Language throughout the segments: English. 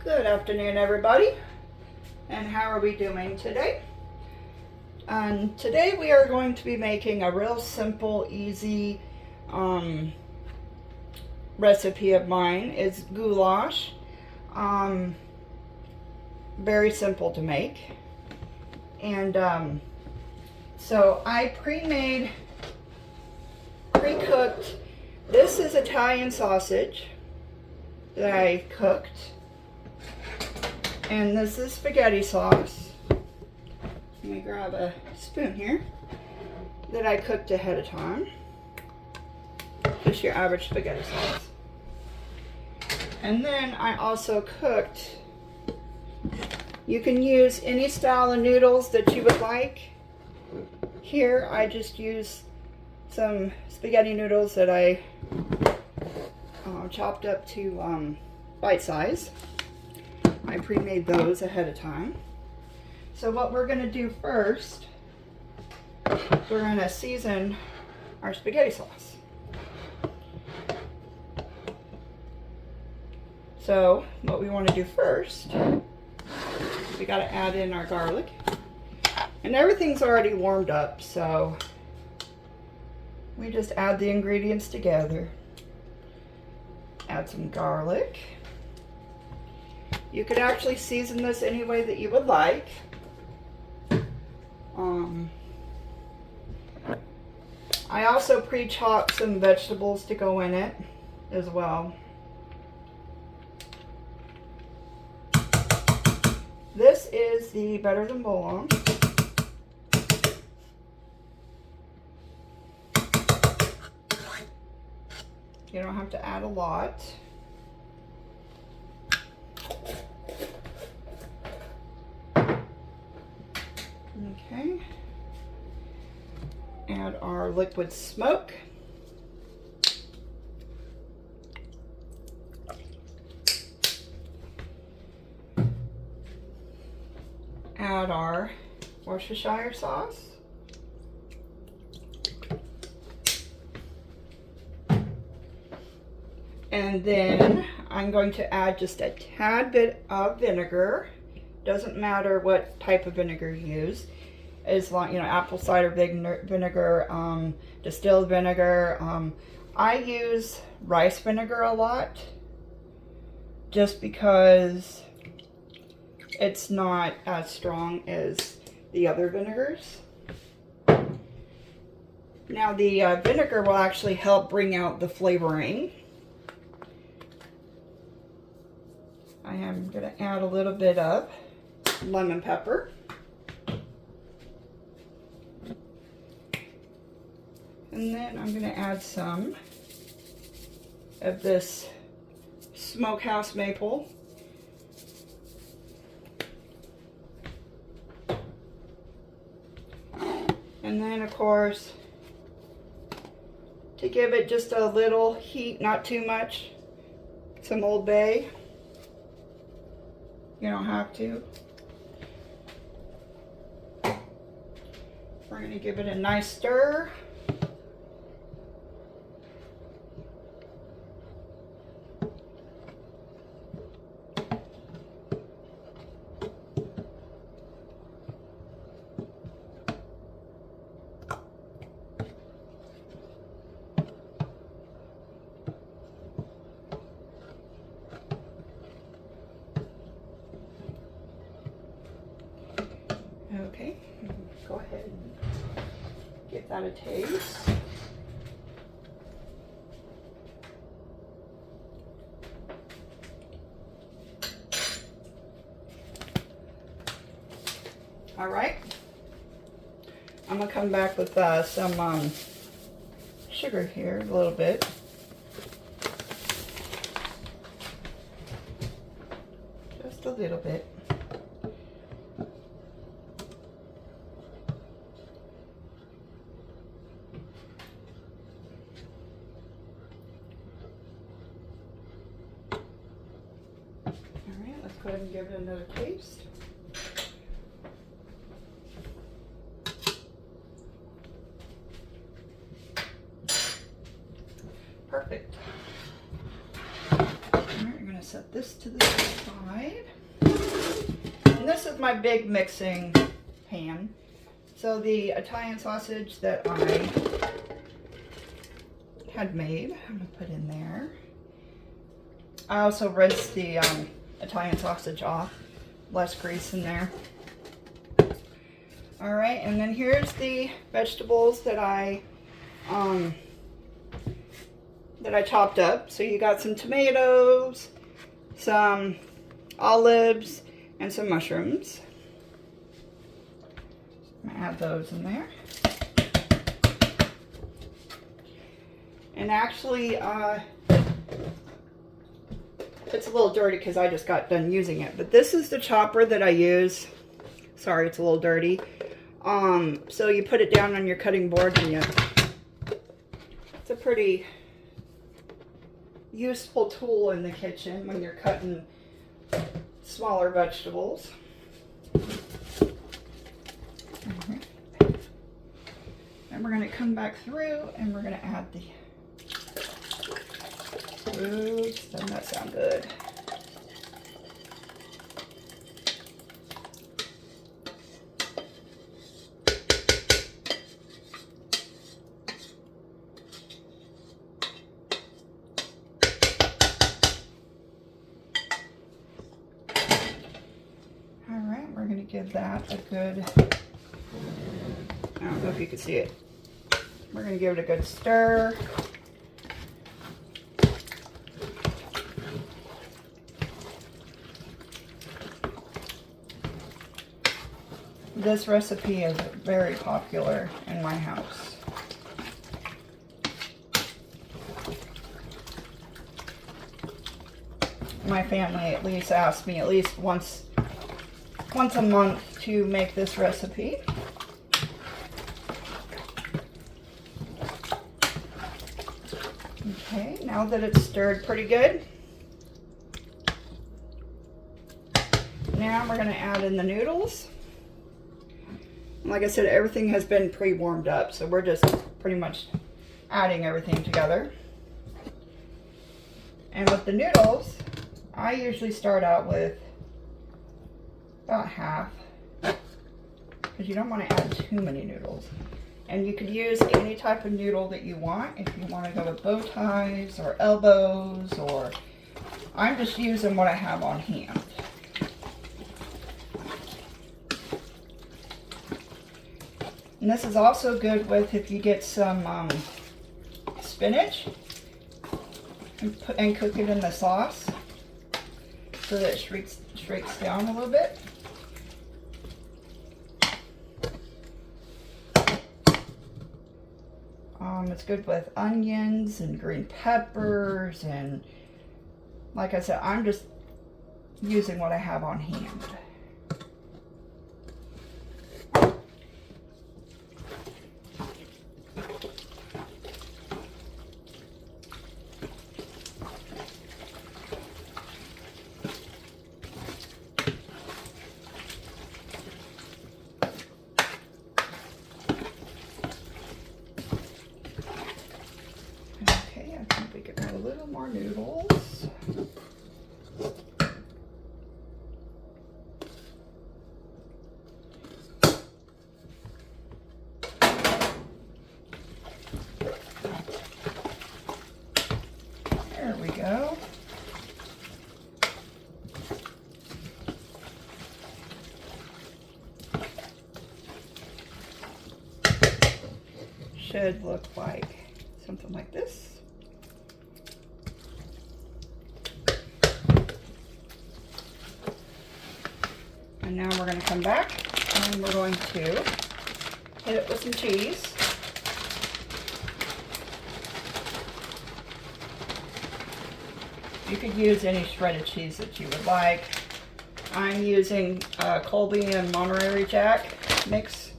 Good afternoon, everybody. And how are we doing today? Today we are going to be making a real simple, easy recipe of mine. It's goulash. Very simple to make. And so I pre-cooked. This is Italian sausage that I cooked. And this is spaghetti sauce. Let me grab a spoon here that I cooked ahead of time. Just your average spaghetti sauce. And then I also cooked, you can use any style of noodles that you would like. Here I just use some spaghetti noodles that I chopped up to bite size. I pre-made those ahead of time. So what we're going to do first, we're going to season our spaghetti sauce. So what we want to do first, we got to add in our garlic. And everything's already warmed up, so we just add the ingredients together. Add some garlic. You could actually season this any way that you would like. I also pre-chopped some vegetables to go in it as well. This is the Better Than Bouillon. You don't have to add a lot. Okay. Add our liquid smoke. Add our Worcestershire sauce. And then I'm going to add just a tad bit of vinegar. Doesn't matter what type of vinegar you use, as long, you know, apple cider vinegar, distilled vinegar. I use rice vinegar a lot, just because it's not as strong as the other vinegars. Now the vinegar will actually help bring out the flavoring. I am going to add a little bit of lemon pepper. And then I'm going to add some of this smokehouse maple. And then, of course, to give it just a little heat, not too much, some Old Bay. You don't have to. We're going to give it a nice stir. Okay, go ahead and give that a taste. All right, I'm gonna come back with some sugar here, a little bit. Just a little bit. Go ahead and give it another taste. Perfect. All right, we're going to set this to the side. And this is my big mixing pan. So the Italian sausage that I had made, I'm gonna put in there. I also rinsed the Italian sausage off, less grease in there. All right, and then here's the vegetables that I chopped up. So you got some tomatoes, some olives, and some mushrooms. I'm gonna add those in there. And actually, it's a little dirty because I just got done using it. But this is the chopper that I use. Sorry, it's a little dirty. So you put it down on your cutting board and it's a pretty useful tool in the kitchen when you're cutting smaller vegetables. And we're going to come back through and we're going to add the, oops, doesn't that sound good? We're going to give that a good, I don't know if you can see it. We're going to give it a good stir. This recipe is very popular in my house. My family at least asks me at least once a month to make this recipe. Okay, now that it's stirred pretty good, now we're going to add in the noodles. Like I said, everything has been pre-warmed up, so we're just pretty much adding everything together. And with the noodles, I usually start out with about half, because you don't want to add too many noodles. And you could use any type of noodle that you want. If you want to go with bow ties or elbows, or I'm just using what I have on hand. And this is also good with if you get some spinach and cook it in the sauce so that it shrinks down a little bit. It's good with onions and green peppers, and like I said, I'm just using what I have on hand. More noodles. There we go. Should look like something like this. And now we're going to come back and we're going to hit it with some cheese. You could use any shredded cheese that you would like. I'm using Colby and Monterey Jack mix.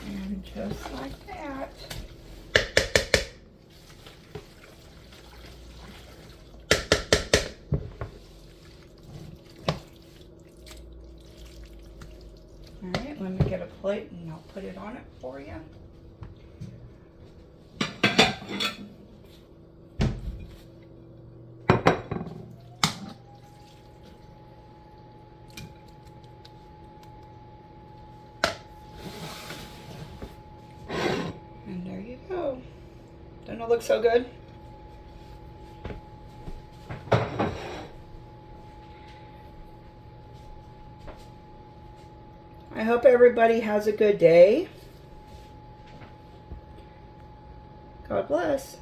And just like that. All right, let me get a plate and I'll put it on it for you. And there you go. Doesn't it look so good? I hope everybody has a good day. God bless.